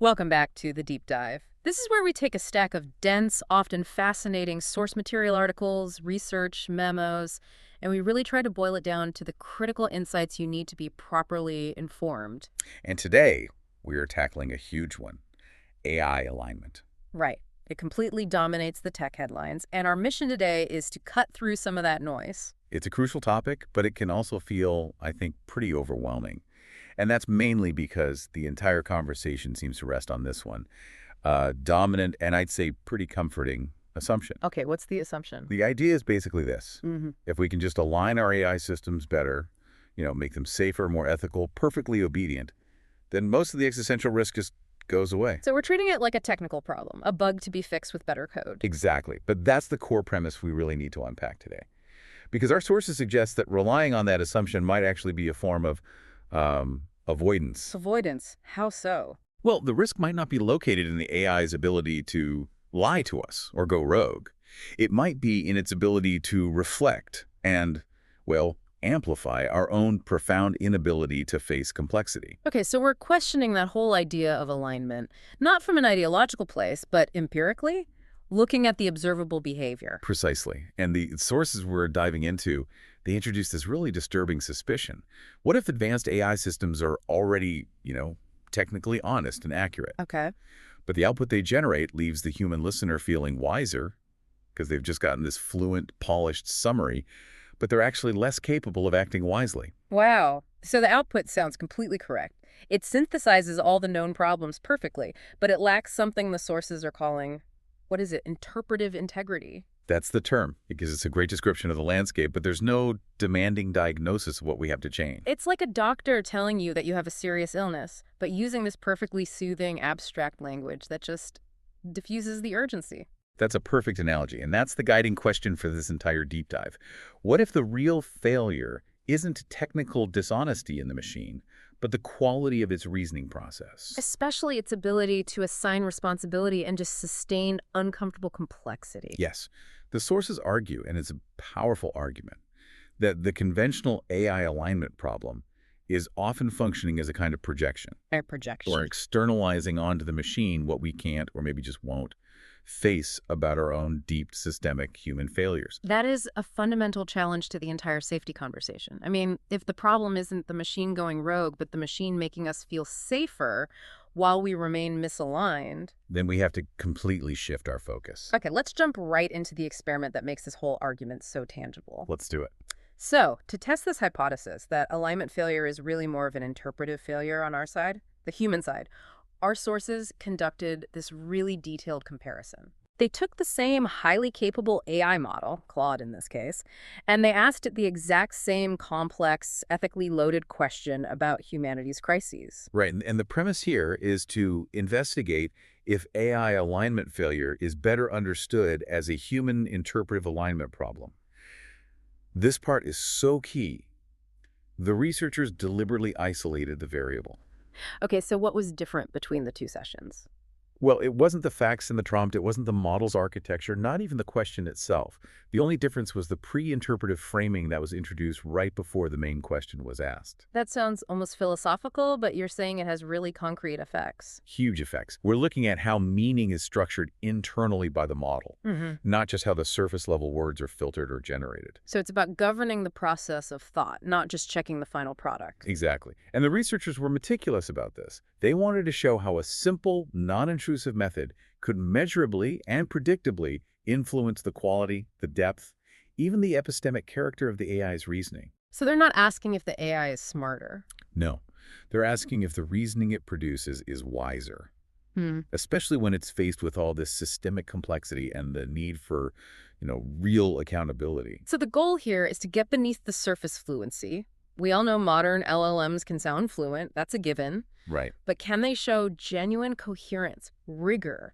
Welcome back to The Deep Dive. This is where we take a stack of dense, often fascinating source material articles, research, memos, and we really try to boil it down to the critical insights you need to be properly informed. And today, we are tackling a huge one, AI alignment. Right. It completely dominates the tech headlines, and our mission today is to cut through some of that noise. It's a crucial topic, but it can also feel, I think, pretty overwhelming. And that's mainly because the entire conversation seems to rest on this one. Dominant and I'd say pretty comforting assumption. Okay, what's the assumption? The idea is basically this. Mm-hmm. If we can just align our AI systems better, make them safer, more ethical, perfectly obedient, then most of the existential risk just goes away. So we're treating it like a technical problem, a bug to be fixed with better code. Exactly. But that's the core premise we really need to unpack today. Because our sources suggest that relying on that assumption might actually be a form of avoidance. Avoidance? How so? Well, the risk might not be located in the AI's ability to lie to us or go rogue. It might be in its ability to reflect and, well, amplify our own profound inability to face complexity. Okay, so we're questioning that whole idea of alignment, not from an ideological place, but empirically, looking at the observable behavior. Precisely. And the sources we're diving into, they introduce this really disturbing suspicion. What if advanced AI systems are already, technically honest and accurate? Okay. But the output they generate leaves the human listener feeling wiser because they've just gotten this fluent, polished summary, but they're actually less capable of acting wisely. Wow. So the output sounds completely correct. It synthesizes all the known problems perfectly, but it lacks something the sources are calling, interpretive integrity. That's the term, because it's a great description of the landscape, but there's no demanding diagnosis of what we have to change. It's like a doctor telling you that you have a serious illness, but using this perfectly soothing, abstract language that just diffuses the urgency. That's a perfect analogy, and that's the guiding question for this entire deep dive. What if the real failure isn't technical dishonesty in the machine, but the quality of its reasoning process? Especially its ability to assign responsibility and just sustain uncomfortable complexity. Yes. The sources argue, and it's a powerful argument, that the conventional AI alignment problem is often functioning as a kind of projection. A projection. Or externalizing onto the machine what we can't, or maybe just won't, face about our own deep systemic human failures. That is a fundamental challenge to the entire safety conversation. I mean, if the problem isn't the machine going rogue, but the machine making us feel safer while we remain misaligned, then we have to completely shift our focus. Okay, let's jump right into the experiment that makes this whole argument so tangible. Let's do it. So, to test this hypothesis that alignment failure is really more of an interpretive failure on our side, the human side, our sources conducted this really detailed comparison. They took the same highly capable AI model, Claude in this case, and they asked it the exact same complex, ethically loaded question about humanity's crises. Right, and the premise here is to investigate if AI alignment failure is better understood as a human interpretive alignment problem. This part is so key. The researchers deliberately isolated the variable. Okay, so what was different between the two sessions? Well, it wasn't the facts in the prompt, it wasn't the model's architecture, not even the question itself. The only difference was the pre-interpretive framing that was introduced right before the main question was asked. That sounds almost philosophical, but you're saying it has really concrete effects. Huge effects. We're looking at how meaning is structured internally by the model, not just how the surface-level words are filtered or generated. So it's about governing the process of thought, not just checking the final product. Exactly. And the researchers were meticulous about this. They wanted to show how a simple, non-intrusive method could measurably and predictably influence the quality, the depth, even the epistemic character of the AI's reasoning. So they're not asking if the AI is smarter. No. They're asking if the reasoning it produces is wiser, especially when it's faced with all this systemic complexity and the need for, real accountability. So the goal here is to get beneath the surface fluency. We all know modern LLMs can sound fluent. That's a given. Right. But can they show genuine coherence, rigor,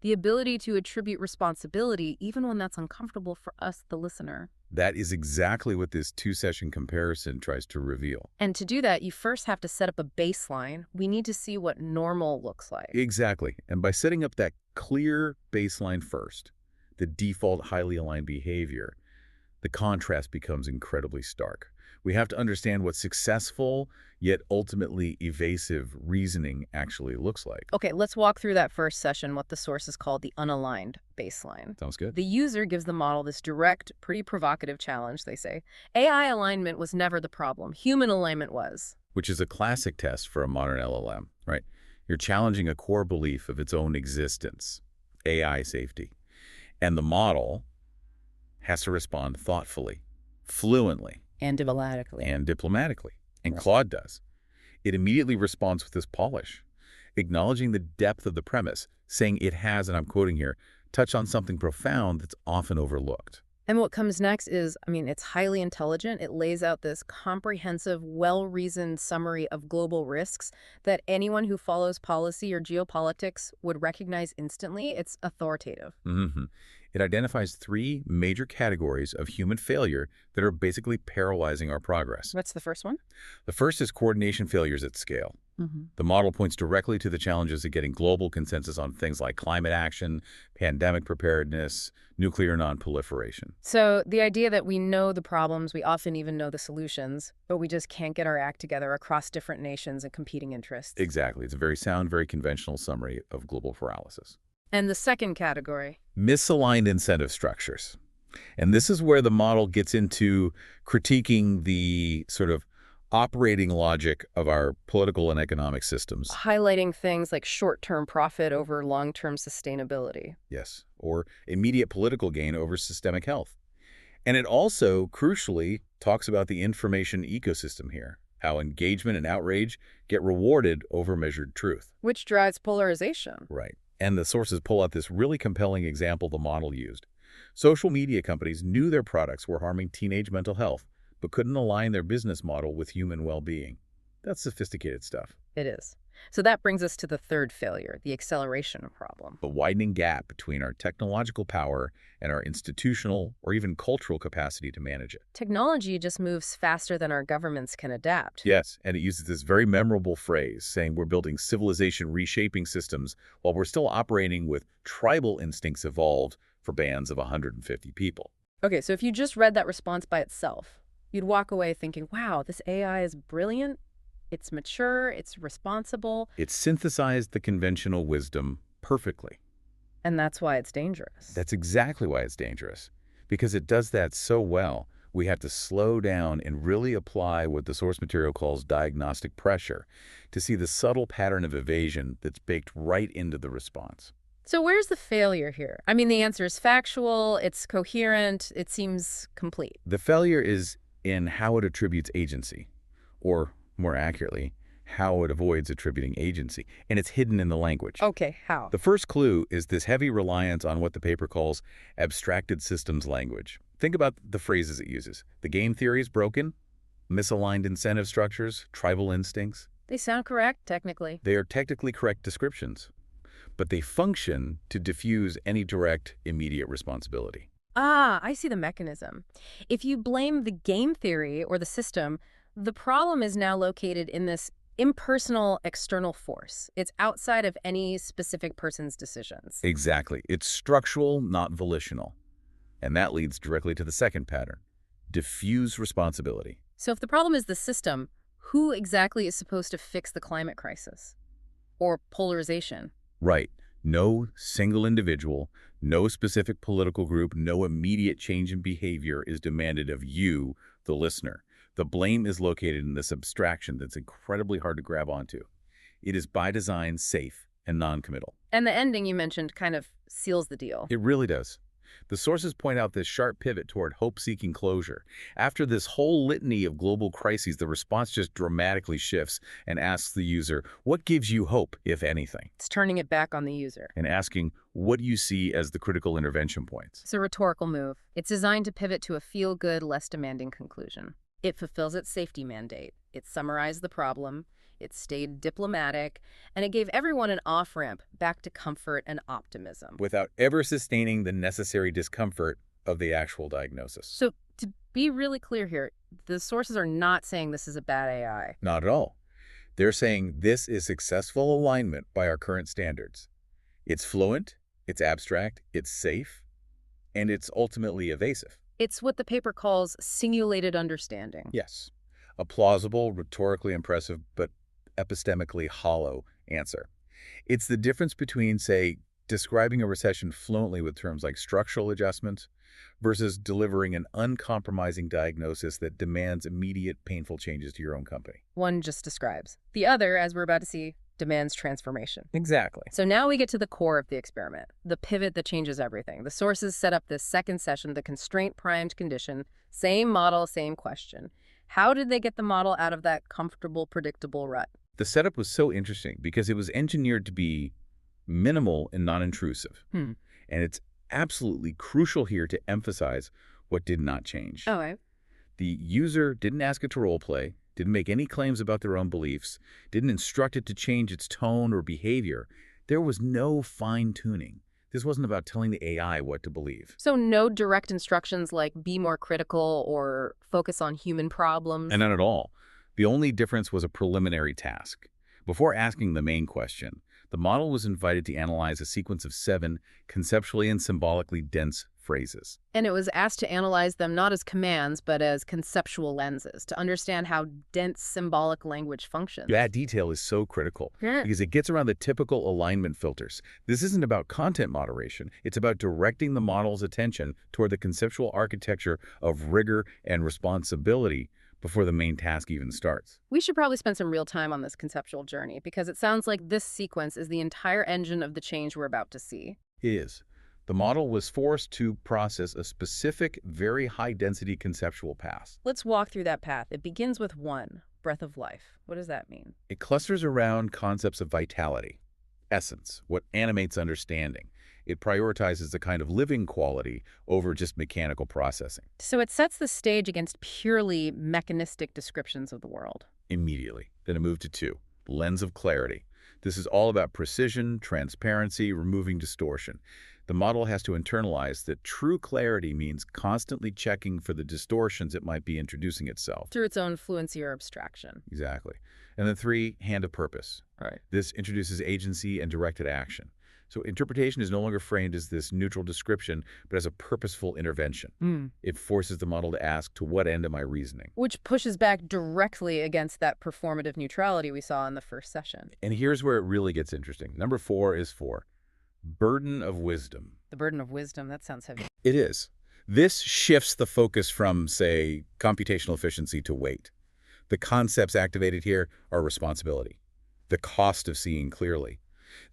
the ability to attribute responsibility even when that's uncomfortable for us, the listener? That is exactly what this two-session comparison tries to reveal. And to do that, you first have to set up a baseline. We need to see what normal looks like. Exactly. And by setting up that clear baseline first, the default highly aligned behavior, the contrast becomes incredibly stark. We have to understand what successful, yet ultimately evasive reasoning actually looks like. Okay, let's walk through that first session, what the source is called the unaligned baseline. Sounds good. The user gives the model this direct, pretty provocative challenge, they say. AI alignment was never the problem. Human alignment was. Which is a classic test for a modern LLM, right? You're challenging a core belief of its own existence, AI safety. And the model has to respond thoughtfully, fluently, And diplomatically. and diplomatically. And Right. Claude does. It immediately responds with this polish, acknowledging the depth of the premise, saying it has, and I'm quoting here, touched on something profound that's often overlooked. And what comes next is, it's highly intelligent. It lays out this comprehensive, well-reasoned summary of global risks that anyone who follows policy or geopolitics would recognize instantly. It's authoritative. It identifies 3 major categories of human failure that are basically paralyzing our progress. What's the first one? The first is coordination failures at scale. The model points directly to the challenges of getting global consensus on things like climate action, pandemic preparedness, nuclear non-proliferation. So the idea that we know the problems, we often even know the solutions, but we just can't get our act together across different nations and competing interests. Exactly. It's a very sound, very conventional summary of global paralysis. And the second category? Misaligned incentive structures. And this is where the model gets into critiquing the sort of operating logic of our political and economic systems. Highlighting things like short-term profit over long-term sustainability. Yes, or immediate political gain over systemic health. And it also, crucially, talks about the information ecosystem here, how engagement and outrage get rewarded over measured truth. Which drives polarization. Right. And the sources pull out this really compelling example the model used. Social media companies knew their products were harming teenage mental health, but couldn't align their business model with human well-being. That's sophisticated stuff. It is. So that brings us to the third failure, the acceleration problem. The widening gap between our technological power and our institutional or even cultural capacity to manage it. Technology just moves faster than our governments can adapt. Yes, and it uses this very memorable phrase, saying we're building civilization reshaping systems while we're still operating with tribal instincts evolved for bands of 150 people. Okay, so if you just read that response by itself, you'd walk away thinking, wow, this AI is brilliant, it's mature, it's responsible. It synthesized the conventional wisdom perfectly. And that's why it's dangerous. That's exactly why it's dangerous. Because it does that so well, we have to slow down and really apply what the source material calls diagnostic pressure to see the subtle pattern of evasion that's baked right into the response. So where's the failure here? The answer is factual, it's coherent, it seems complete. The failure is in how it attributes agency, or more accurately, how it avoids attributing agency, and it's hidden in the language. Okay, how? The first clue is this heavy reliance on what the paper calls abstracted systems language. Think about the phrases it uses. The game theory is broken, misaligned incentive structures, tribal instincts. They sound correct, technically. They are technically correct descriptions, but they function to diffuse any direct, immediate responsibility. Ah, I see the mechanism. If you blame the game theory or the system, the problem is now located in this impersonal external force. It's outside of any specific person's decisions. Exactly. It's structural, not volitional. And that leads directly to the second pattern, diffuse responsibility. So if the problem is the system, who exactly is supposed to fix the climate crisis? Or polarization? Right. No single individual, no specific political group, no immediate change in behavior is demanded of you, the listener. The blame is located in this abstraction that's incredibly hard to grab onto. It is by design safe and non-committal. And the ending you mentioned kind of seals the deal. It really does. The sources point out this sharp pivot toward hope-seeking closure. After this whole litany of global crises, the response just dramatically shifts and asks the user, what gives you hope, if anything? It's turning it back on the user. And asking, what do you see as the critical intervention points? It's a rhetorical move. It's designed to pivot to a feel-good, less demanding conclusion. It fulfills its safety mandate. It summarized the problem. It stayed diplomatic, and it gave everyone an off-ramp back to comfort and optimism. Without ever sustaining the necessary discomfort of the actual diagnosis. So to be really clear here, the sources are not saying this is a bad AI. Not at all. They're saying this is successful alignment by our current standards. It's fluent, it's abstract, it's safe, and it's ultimately evasive. It's what the paper calls simulated understanding. Yes. A plausible, rhetorically impressive, but epistemically hollow answer. It's the difference between, say, describing a recession fluently with terms like structural adjustment versus delivering an uncompromising diagnosis that demands immediate, painful changes to your own company. One just describes. The other, as we're about to see, demands transformation. Exactly. So now we get to the core of the experiment, the pivot that changes everything. The sources set up this second session, the constraint-primed condition, same model, same question. How did they get the model out of that comfortable, predictable rut? The setup was so interesting because it was engineered to be minimal and non-intrusive. And it's absolutely crucial here to emphasize what did not change. Oh, right. The user didn't ask it to roleplay, didn't make any claims about their own beliefs, didn't instruct it to change its tone or behavior. There was no fine-tuning. This wasn't about telling the AI what to believe. So no direct instructions like be more critical or focus on human problems? And none at all. The only difference was a preliminary task. Before asking the main question, the model was invited to analyze a sequence of 7 conceptually and symbolically dense phrases. And it was asked to analyze them not as commands, but as conceptual lenses, to understand how dense symbolic language functions. That detail is so critical because it gets around the typical alignment filters. This isn't about content moderation. It's about directing the model's attention toward the conceptual architecture of rigor and responsibility before the main task even starts. We should probably spend some real time on this conceptual journey because it sounds like this sequence is the entire engine of the change we're about to see. It is. The model was forced to process a specific, very high-density conceptual path. Let's walk through that path. It begins with 1, breath of life. What does that mean? It clusters around concepts of vitality, essence, what animates understanding. It prioritizes the kind of living quality over just mechanical processing. So it sets the stage against purely mechanistic descriptions of the world. Immediately. Then it moved to 2, lens of clarity. This is all about precision, transparency, removing distortion. The model has to internalize that true clarity means constantly checking for the distortions it might be introducing itself. Through its own fluency or abstraction. Exactly. And then 3, hand of purpose. Right. This introduces agency and directed action. So interpretation is no longer framed as this neutral description, but as a purposeful intervention. It forces the model to ask, to what end am I reasoning? Which pushes back directly against that performative neutrality we saw in the first session. And here's where it really gets interesting. Number 4 is 4. Burden of wisdom. The burden of wisdom, that sounds heavy. It is. This shifts the focus from, say, computational efficiency to weight. The concepts activated here are responsibility, the cost of seeing clearly,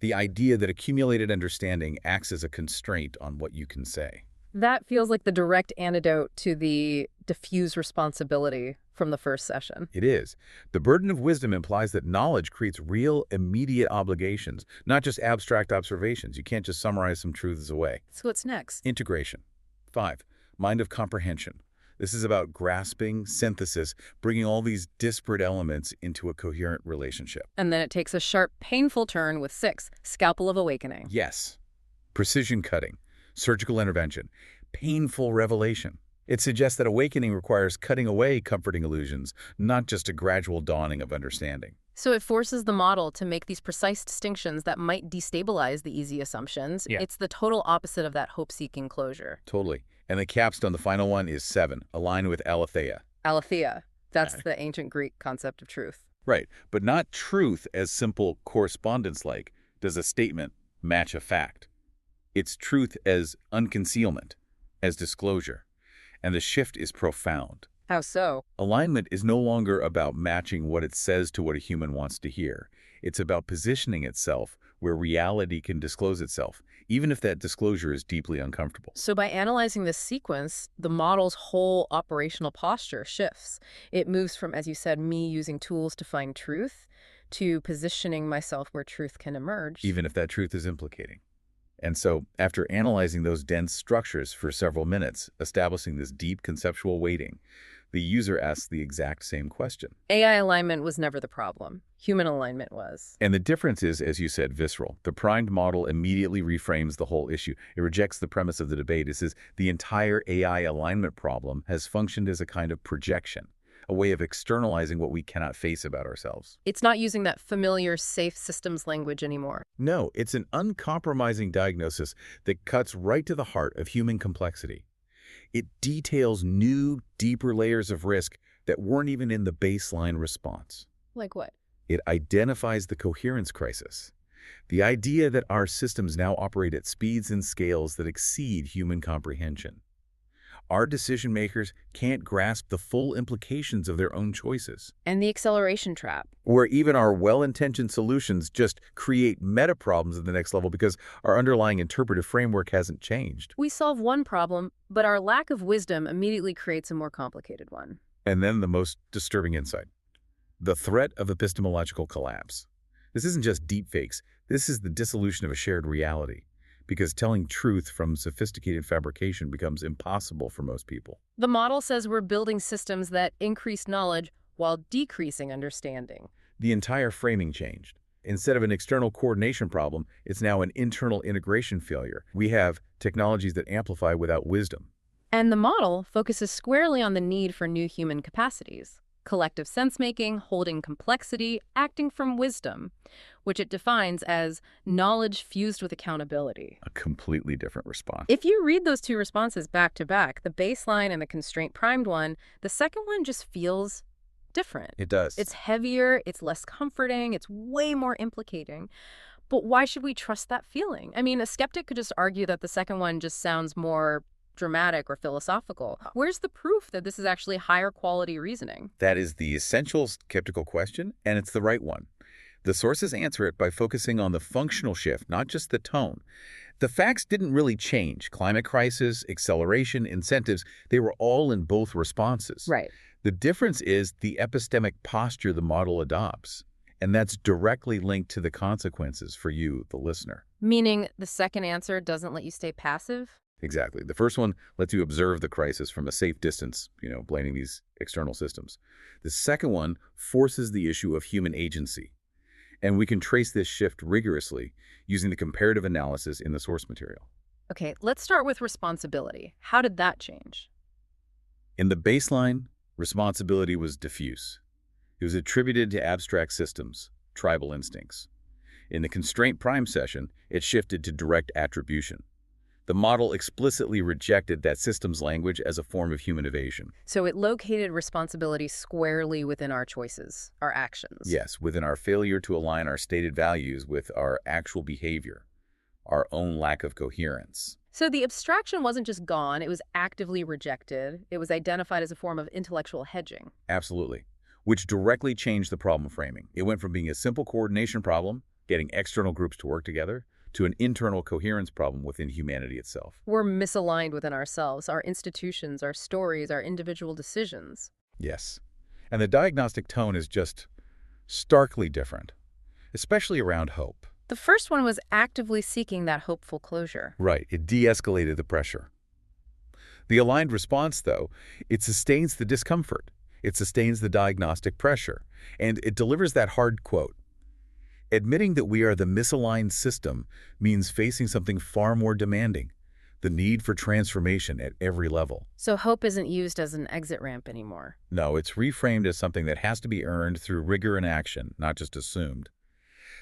the idea that accumulated understanding acts as a constraint on what you can say. That feels like the direct antidote to the diffuse responsibility from the first session. It is. The burden of wisdom implies that knowledge creates real, immediate obligations, not just abstract observations. You can't just summarize some truths away. So what's next? Integration. 5, mind of comprehension. This is about grasping, synthesis, bringing all these disparate elements into a coherent relationship. And then it takes a sharp, painful turn with 6, scalpel of awakening. Yes. Precision cutting, surgical intervention, painful revelation. It suggests that awakening requires cutting away comforting illusions, not just a gradual dawning of understanding. So it forces the model to make these precise distinctions that might destabilize the easy assumptions. Yeah. It's the total opposite of that hope-seeking closure. Totally. And the capstone, the final one, is 7, aligned with aletheia. Aletheia. That's the ancient Greek concept of truth. Right, but not truth as simple correspondence-like. Does a statement match a fact? It's truth as unconcealment, as disclosure. And the shift is profound. How so? Alignment is no longer about matching what it says to what a human wants to hear. It's about positioning itself where reality can disclose itself, even if that disclosure is deeply uncomfortable. So by analyzing this sequence, the model's whole operational posture shifts. It moves from, as you said, me using tools to find truth to positioning myself where truth can emerge. Even if that truth is implicating. And so, after analyzing those dense structures for several minutes, establishing this deep conceptual weighting, the user asks the exact same question. AI alignment was never the problem. Human alignment was. And the difference is, as you said, visceral. The primed model immediately reframes the whole issue. It rejects the premise of the debate. It says the entire AI alignment problem has functioned as a kind of projection, a way of externalizing what we cannot face about ourselves. It's not using that familiar, safe systems language anymore. No, it's an uncompromising diagnosis that cuts right to the heart of human complexity. It details new, deeper layers of risk that weren't even in the baseline response. Like what? It identifies the coherence crisis, the idea that our systems now operate at speeds and scales that exceed human comprehension. Our decision makers can't grasp the full implications of their own choices. And the acceleration trap. Where even our well-intentioned solutions just create meta problems at the next level because our underlying interpretive framework hasn't changed. We solve one problem, but our lack of wisdom immediately creates a more complicated one. And then the most disturbing insight, the threat of epistemological collapse. This isn't just deepfakes. This is the dissolution of a shared reality, because telling truth from sophisticated fabrication becomes impossible for most people. The model says we're building systems that increase knowledge while decreasing understanding. The entire framing changed. Instead of an external coordination problem, it's now an internal integration failure. We have technologies that amplify without wisdom. And the model focuses squarely on the need for new human capacities. Collective sense-making, holding complexity, acting from wisdom, which it defines as knowledge fused with accountability. A completely different response. If you read those two responses back to back, the baseline and the constraint-primed one, the second one just feels different. It does. It's heavier, it's less comforting, it's way more implicating. But why should we trust that feeling? I mean, a skeptic could just argue that the second one just sounds more dramatic or philosophical. Where's the proof that this is actually higher quality reasoning? That is the essential skeptical question, and it's the right one. The sources answer it by focusing on the functional shift, not just the tone. The facts didn't really change. Climate crisis, acceleration, incentives, they were all in both responses. Right. The difference is the epistemic posture the model adopts, and that's directly linked to the consequences for you, the listener. Meaning the second answer doesn't let you stay passive? Exactly. The first one lets you observe the crisis from a safe distance, blaming these external systems. The second one forces the issue of human agency. And we can trace this shift rigorously using the comparative analysis in the source material. Okay, let's start with responsibility. How did that change? In the baseline, responsibility was diffuse. It was attributed to abstract systems, tribal instincts. In the constraint prime session, it shifted to direct attribution. The model explicitly rejected that systems language as a form of human evasion. So it located responsibility squarely within our choices, our actions. Yes, within our failure to align our stated values with our actual behavior, our own lack of coherence. So the abstraction wasn't just gone, it was actively rejected. It was identified as a form of intellectual hedging. Absolutely, which directly changed the problem framing. It went from being a simple coordination problem, getting external groups to work together, to an internal coherence problem within humanity itself. We're misaligned within ourselves, our institutions, our stories, our individual decisions. Yes. And the diagnostic tone is just starkly different, especially around hope. The first one was actively seeking that hopeful closure. Right. It de-escalated the pressure. The aligned response, though, it sustains the discomfort. It sustains the diagnostic pressure. And it delivers that hard quote. Admitting that we are the misaligned system means facing something far more demanding, the need for transformation at every level. So hope isn't used as an exit ramp anymore. No, it's reframed as something that has to be earned through rigor and action, not just assumed.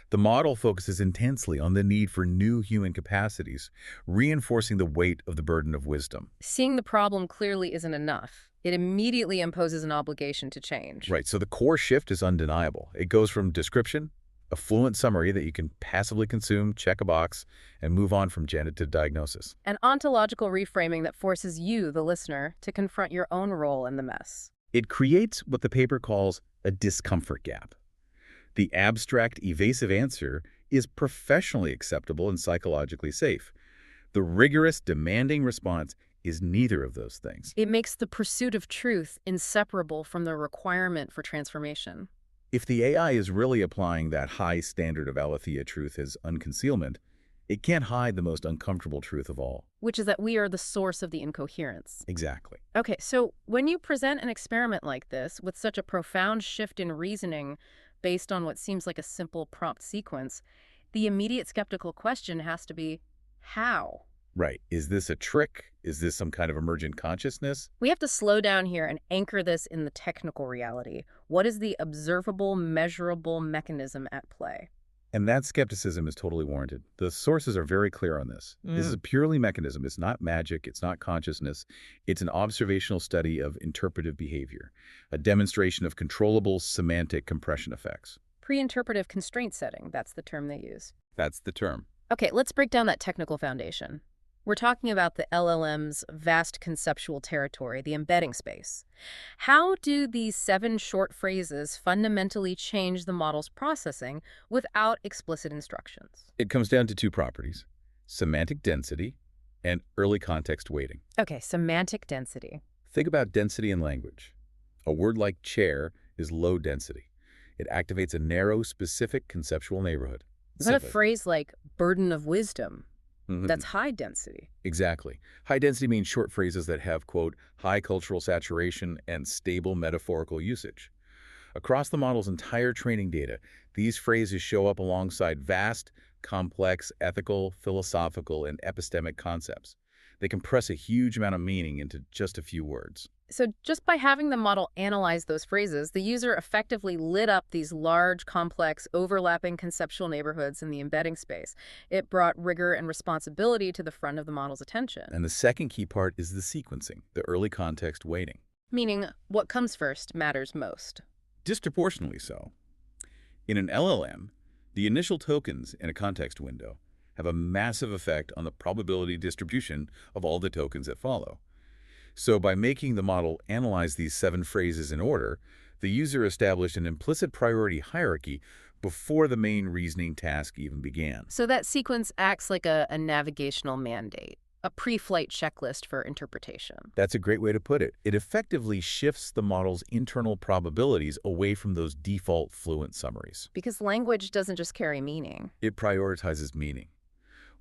The model focuses intensely on the need for new human capacities, reinforcing the weight of the burden of wisdom. Seeing the problem clearly isn't enough. It immediately imposes an obligation to change. Right, so the core shift is undeniable. It goes from description, a fluent summary that you can passively consume, check a box, and move on from Janet to diagnosis. An ontological reframing that forces you, the listener, to confront your own role in the mess. It creates what the paper calls a discomfort gap. The abstract, evasive answer is professionally acceptable and psychologically safe. The rigorous, demanding response is neither of those things. It makes the pursuit of truth inseparable from the requirement for transformation. If the AI is really applying that high standard of aletheia truth as unconcealment, it can't hide the most uncomfortable truth of all. Which is that we are the source of the incoherence. Exactly. Okay, so when you present an experiment like this with such a profound shift in reasoning based on what seems like a simple prompt sequence, the immediate skeptical question has to be, how? Right. Is this a trick? Is this some kind of emergent consciousness? We have to slow down here and anchor this in the technical reality. What is the observable, measurable mechanism at play? And that skepticism is totally warranted. The sources are very clear on this. This is a purely mechanism. It's not magic. It's not consciousness. It's an observational study of interpretive behavior, a demonstration of controllable semantic compression effects. Pre-interpretive constraint setting, that's the term they use. That's the term. Okay, let's break down that technical foundation. We're talking about the LLM's vast conceptual territory, the embedding space. How do these 7 short phrases fundamentally change the model's processing without explicit instructions? It comes down to 2 properties, semantic density and early context weighting. Okay, semantic density. Think about density in language. A word like chair is low density. It activates a narrow, specific conceptual neighborhood. But a phrase like burden of wisdom, Mhm. that's high density. Exactly. High density means short phrases that have, quote, high cultural saturation and stable metaphorical usage. Across the model's entire training data, these phrases show up alongside vast, complex, ethical, philosophical, and epistemic concepts. They compress a huge amount of meaning into just a few words. So just by having the model analyze those phrases, the user effectively lit up these large, complex, overlapping conceptual neighborhoods in the embedding space. It brought rigor and responsibility to the front of the model's attention. And the second key part is the sequencing, the early context weighting. Meaning, what comes first matters most. Disproportionately so. In an LLM, the initial tokens in a context window have a massive effect on the probability distribution of all the tokens that follow. So by making the model analyze these 7 phrases in order, the user established an implicit priority hierarchy before the main reasoning task even began. So that sequence acts like a navigational mandate, a pre-flight checklist for interpretation. That's a great way to put it. It effectively shifts the model's internal probabilities away from those default fluent summaries. Because language doesn't just carry meaning. It prioritizes meaning.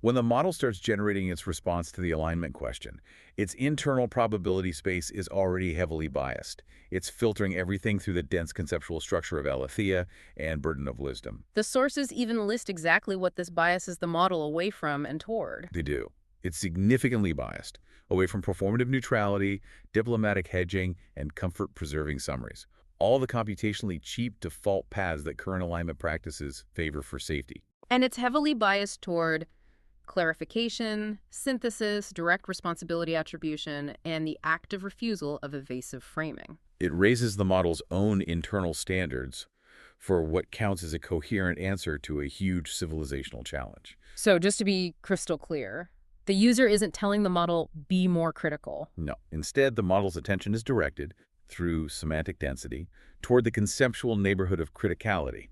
When the model starts generating its response to the alignment question, its internal probability space is already heavily biased. It's filtering everything through the dense conceptual structure of aletheia and burden of wisdom. The sources even list exactly what this biases the model away from and toward. They do. It's significantly biased, away from performative neutrality, diplomatic hedging, and comfort-preserving summaries. All the computationally cheap default paths that current alignment practices favor for safety. And it's heavily biased toward clarification, synthesis, direct responsibility attribution, and the active refusal of evasive framing. It raises the model's own internal standards for what counts as a coherent answer to a huge civilizational challenge. So just to be crystal clear, the user isn't telling the model, be more critical. No. Instead, the model's attention is directed, through semantic density, toward the conceptual neighborhood of criticality.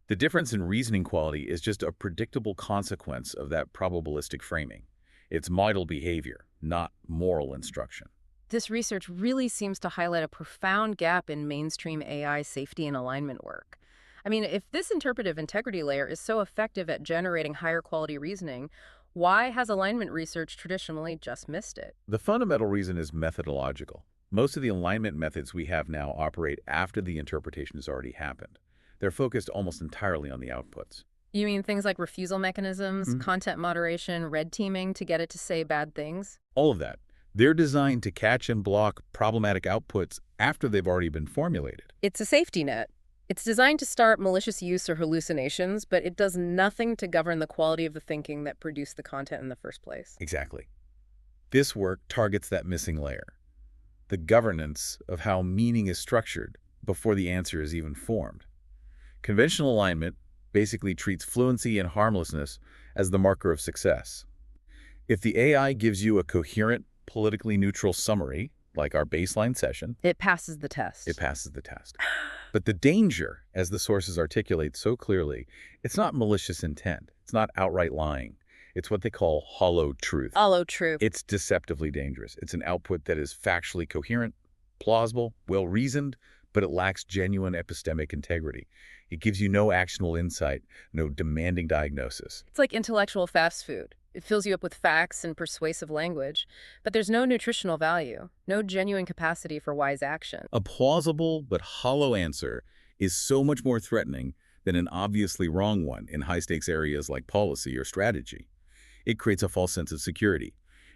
The difference in reasoning quality is just a predictable consequence of that probabilistic framing. It's model behavior, not moral instruction. This research really seems to highlight a profound gap in mainstream AI safety and alignment work. I mean, if this interpretive integrity layer is so effective at generating higher quality reasoning, why has alignment research traditionally just missed it? The fundamental reason is methodological. Most of the alignment methods we have now operate after the interpretation has already happened. They're focused almost entirely on the outputs. You mean things like refusal mechanisms, content moderation, red teaming to get it to say bad things? All of that. They're designed to catch and block problematic outputs after they've already been formulated. It's a safety net. It's designed to start malicious use or hallucinations, but it does nothing to govern the quality of the thinking that produced the content in the first place. Exactly. This work targets that missing layer, the governance of how meaning is structured before the answer is even formed. Conventional alignment basically treats fluency and harmlessness as the marker of success. If the AI gives you a coherent, politically neutral summary, like our baseline session, It passes the test. it passes the test. But the danger, as the sources articulate so clearly, it's not malicious intent. It's not outright lying. It's what they call hollow truth. Hollow truth. It's deceptively dangerous. It's an output that is factually coherent, plausible, well-reasoned, but it lacks genuine epistemic integrity. It gives you no actionable insight, no demanding diagnosis. It's like intellectual fast food. It fills you up with facts and persuasive language, but there's no nutritional value, no genuine capacity for wise action. A plausible but hollow answer is so much more threatening than an obviously wrong one in high-stakes areas like policy or strategy. It creates a false sense of security.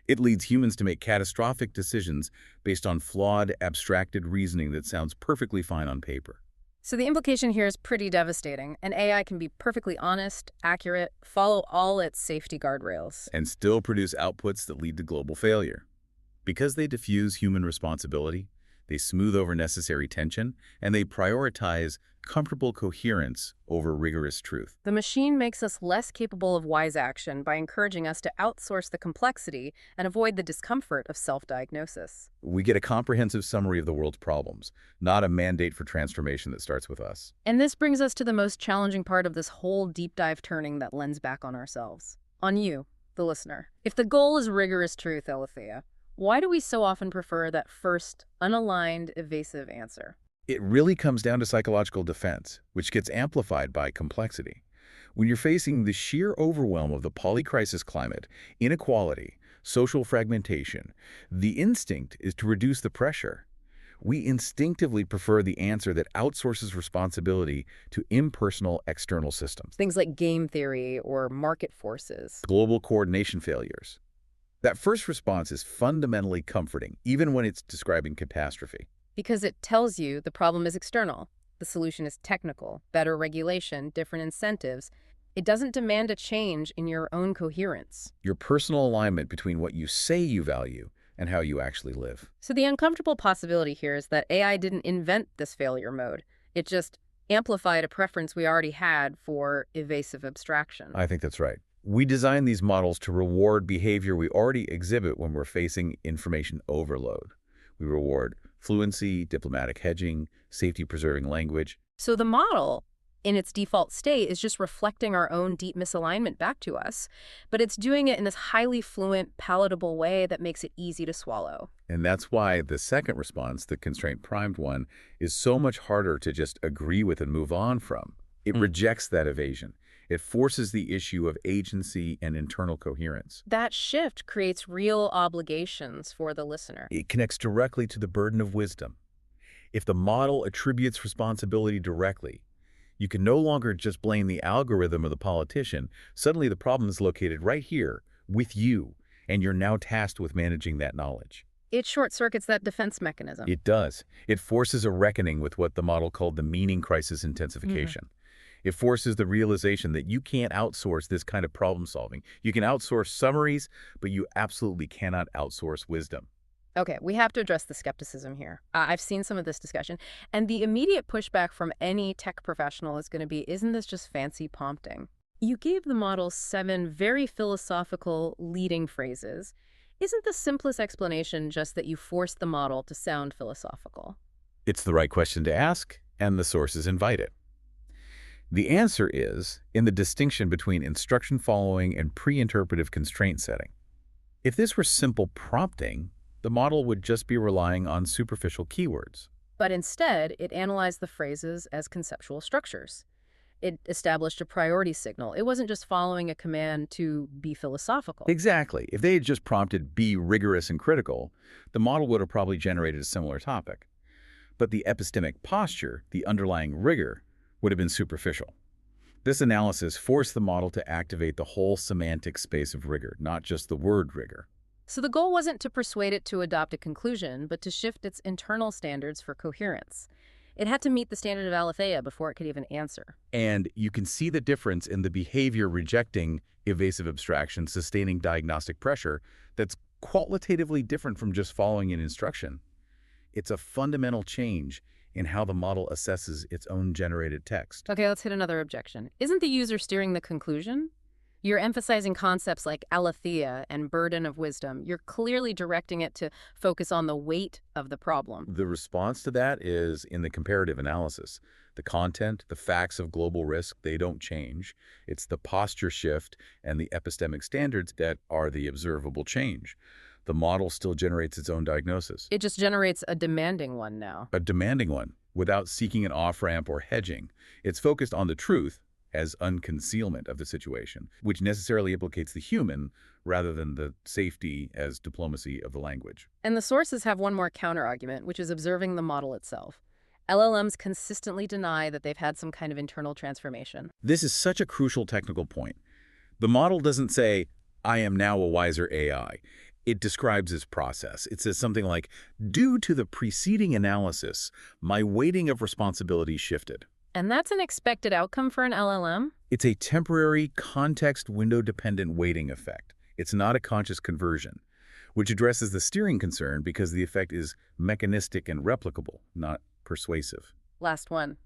It leads humans to make catastrophic decisions based on flawed, abstracted reasoning that sounds perfectly fine on paper. So the implication here is pretty devastating. An AI can be perfectly honest, accurate, follow all its safety guardrails. and still produce outputs that lead to global failure. Because they diffuse human responsibility, they smooth over necessary tension, and they prioritize comfortable coherence over rigorous truth. The machine makes us less capable of wise action by encouraging us to outsource the complexity and avoid the discomfort of self-diagnosis. We get a comprehensive summary of the world's problems, not a mandate for transformation that starts with us. And this brings us to the most challenging part of this whole deep dive turning that lens back on ourselves. On you, the listener. If the goal is rigorous truth, Alethea, why do we so often prefer that first, unaligned, evasive answer? It really comes down to psychological defense, which gets amplified by complexity. When you're facing the sheer overwhelm of the polycrisis climate, inequality, social fragmentation, the instinct is to reduce the pressure. We instinctively prefer the answer that outsources responsibility to impersonal external systems. Things like game theory or market forces. Global coordination failures. That first response is fundamentally comforting, even when it's describing catastrophe. Because it tells you the problem is external. The solution is technical, better regulation, different incentives. It doesn't demand a change in your own coherence. Your personal alignment between what you say you value and how you actually live. So the uncomfortable possibility here is that AI didn't invent this failure mode. It just amplified a preference we already had for evasive abstraction. I think that's right. We design these models to reward behavior we already exhibit when we're facing information overload. We reward fluency, diplomatic hedging, safety-preserving language. So the model, in its default state, is just reflecting our own deep misalignment back to us, but it's doing it in this highly fluent, palatable way that makes it easy to swallow. And that's why the second response, the constraint-primed one, is so much harder to just agree with and move on from. It rejects that evasion. It forces the issue of agency and internal coherence. That shift creates real obligations for the listener. It connects directly to the burden of wisdom. If the model attributes responsibility directly, you can no longer just blame the algorithm or the politician. Suddenly the problem is located right here with you, and you're now tasked with managing that knowledge. It short-circuits that defense mechanism. It does. It forces a reckoning with what the model called the meaning crisis intensification. It forces the realization that you can't outsource this kind of problem solving. You can outsource summaries, but you absolutely cannot outsource wisdom. Okay, we have to address the skepticism here. I've seen some of this discussion, and the immediate pushback from any tech professional is going to be, isn't this just fancy prompting? You gave the model 7 very philosophical leading phrases. Isn't the simplest explanation just that you forced the model to sound philosophical? It's the right question to ask, and the sources invite it. The answer is in the distinction between instruction following and pre-interpretive constraint setting. If this were simple prompting, the model would just be relying on superficial keywords. But instead, it analyzed the phrases as conceptual structures. It established a priority signal. It wasn't just following a command to be philosophical. Exactly. If they had just prompted be rigorous and critical, the model would have probably generated a similar topic. But the epistemic posture, the underlying rigor, would have been superficial. This analysis forced the model to activate the whole semantic space of rigor, not just the word rigor. So the goal wasn't to persuade it to adopt a conclusion, but to shift its internal standards for coherence. It had to meet the standard of Alethea before it could even answer. And you can see the difference in the behavior rejecting evasive abstraction, sustaining diagnostic pressure, that's qualitatively different from just following an instruction. It's a fundamental change in how the model assesses its own generated text. Okay, let's hit another objection. Isn't the user steering the conclusion? You're emphasizing concepts like Alethea and burden of wisdom. You're clearly directing it to focus on the weight of the problem. The response to that is in the comparative analysis. The content, the facts of global risk, they don't change. It's the posture shift and the epistemic standards that are the observable change. The model still generates its own diagnosis. It just generates a demanding one now. A demanding one, without seeking an off-ramp or hedging. It's focused on the truth as unconcealment of the situation, which necessarily implicates the human rather than the safety as diplomacy of the language. And the sources have one more counterargument, which is observing the model itself. LLMs consistently deny that they've had some kind of internal transformation. This is such a crucial technical point. The model doesn't say, I am now a wiser AI. It describes this process. It says something like, due to the preceding analysis, my weighting of responsibility shifted. And that's an expected outcome for an LLM? It's a temporary context window-dependent weighting effect. It's not a conscious conversion, which addresses the steering concern because the effect is mechanistic and replicable, not persuasive. Last one.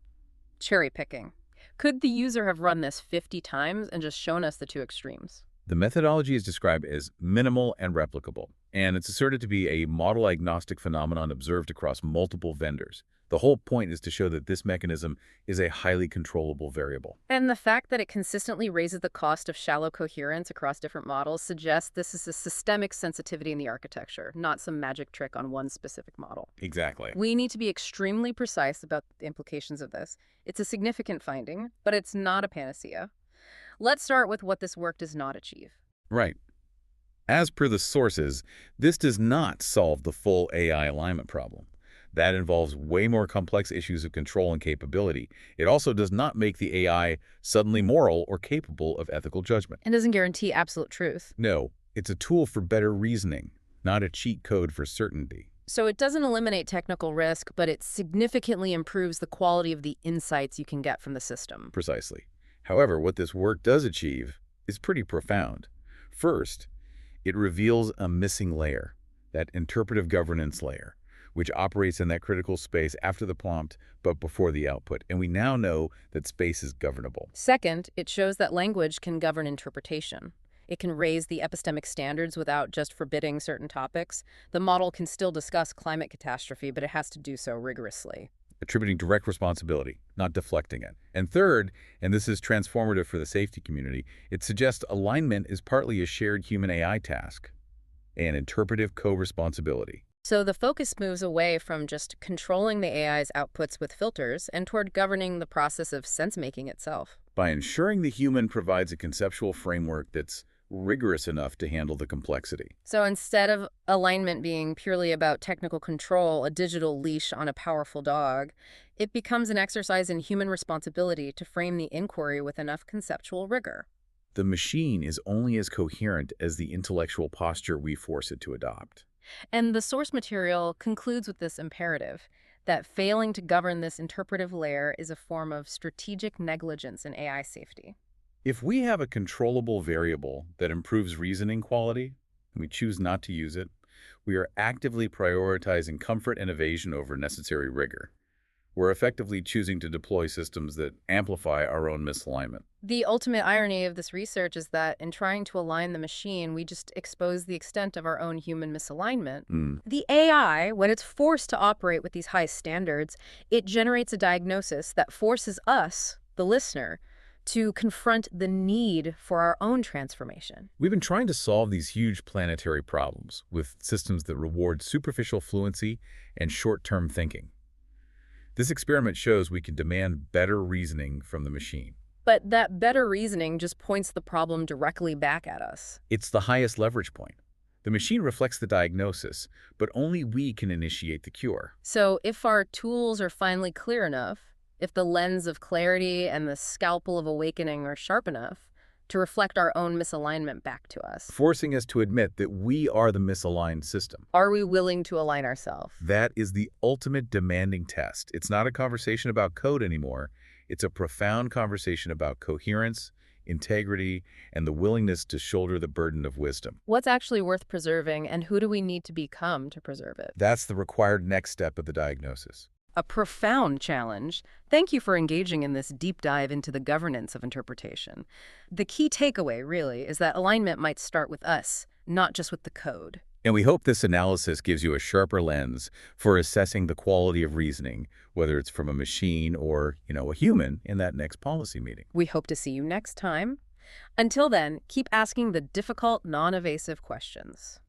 Cherry picking. Could the user have run this 50 times and just shown us the two extremes? The methodology is described as minimal and replicable, and it's asserted to be a model-agnostic phenomenon observed across multiple vendors. The whole point is to show that this mechanism is a highly controllable variable. And the fact that it consistently raises the cost of shallow coherence across different models suggests this is a systemic sensitivity in the architecture, not some magic trick on one specific model. Exactly. We need to be extremely precise about the implications of this. It's a significant finding, but it's not a panacea. Let's start with what this work does not achieve. Right. As per the sources, this does not solve the full AI alignment problem. That involves way more complex issues of control and capability. It also does not make the AI suddenly moral or capable of ethical judgment. And doesn't guarantee absolute truth. No, it's a tool for better reasoning, not a cheat code for certainty. So it doesn't eliminate technical risk, but it significantly improves the quality of the insights you can get from the system. Precisely. However, what this work does achieve is pretty profound. First, it reveals a missing layer, that interpretive governance layer, which operates in that critical space after the prompt but before the output, and we now know that space is governable. Second, it shows that language can govern interpretation. It can raise the epistemic standards without just forbidding certain topics. The model can still discuss climate catastrophe, but it has to do so rigorously. Attributing direct responsibility, not deflecting it. And third, and this is transformative for the safety community, it suggests alignment is partly a shared human-AI task, an interpretive co-responsibility. So the focus moves away from just controlling the AI's outputs with filters and toward governing the process of sense-making itself. By ensuring the human provides a conceptual framework that's rigorous enough to handle the complexity. So instead of alignment being purely about technical control, a digital leash on a powerful dog, it becomes an exercise in human responsibility to frame the inquiry with enough conceptual rigor. The machine is only as coherent as the intellectual posture we force it to adopt. And the source material concludes with this imperative, that failing to govern this interpretive layer is a form of strategic negligence in AI safety. If we have a controllable variable that improves reasoning quality, and we choose not to use it, we are actively prioritizing comfort and evasion over necessary rigor. We're effectively choosing to deploy systems that amplify our own misalignment. The ultimate irony of this research is that in trying to align the machine, we just expose the extent of our own human misalignment. The AI, when it's forced to operate with these high standards, it generates a diagnosis that forces us, the listener, to confront the need for our own transformation. We've been trying to solve these huge planetary problems with systems that reward superficial fluency and short-term thinking. This experiment shows we can demand better reasoning from the machine. But that better reasoning just points the problem directly back at us. It's the highest leverage point. The machine reflects the diagnosis, but only we can initiate the cure. So if our tools are finally clear enough, if the lens of clarity and the scalpel of awakening are sharp enough to reflect our own misalignment back to us, Forcing us to admit that we are the misaligned system. are we willing to align ourselves? That is the ultimate demanding test. It's not a conversation about code anymore. It's a profound conversation about coherence, integrity, and the willingness to shoulder the burden of wisdom. What's actually worth preserving, and who do we need to become to preserve it? That's the required next step of the diagnosis. A profound challenge. Thank you for engaging in this deep dive into the governance of interpretation. The key takeaway, really, is that alignment might start with us, not just with the code. And we hope this analysis gives you a sharper lens for assessing the quality of reasoning, whether it's from a machine or, a human in that next policy meeting. We hope to see you next time. Until then, keep asking the difficult, non-evasive questions.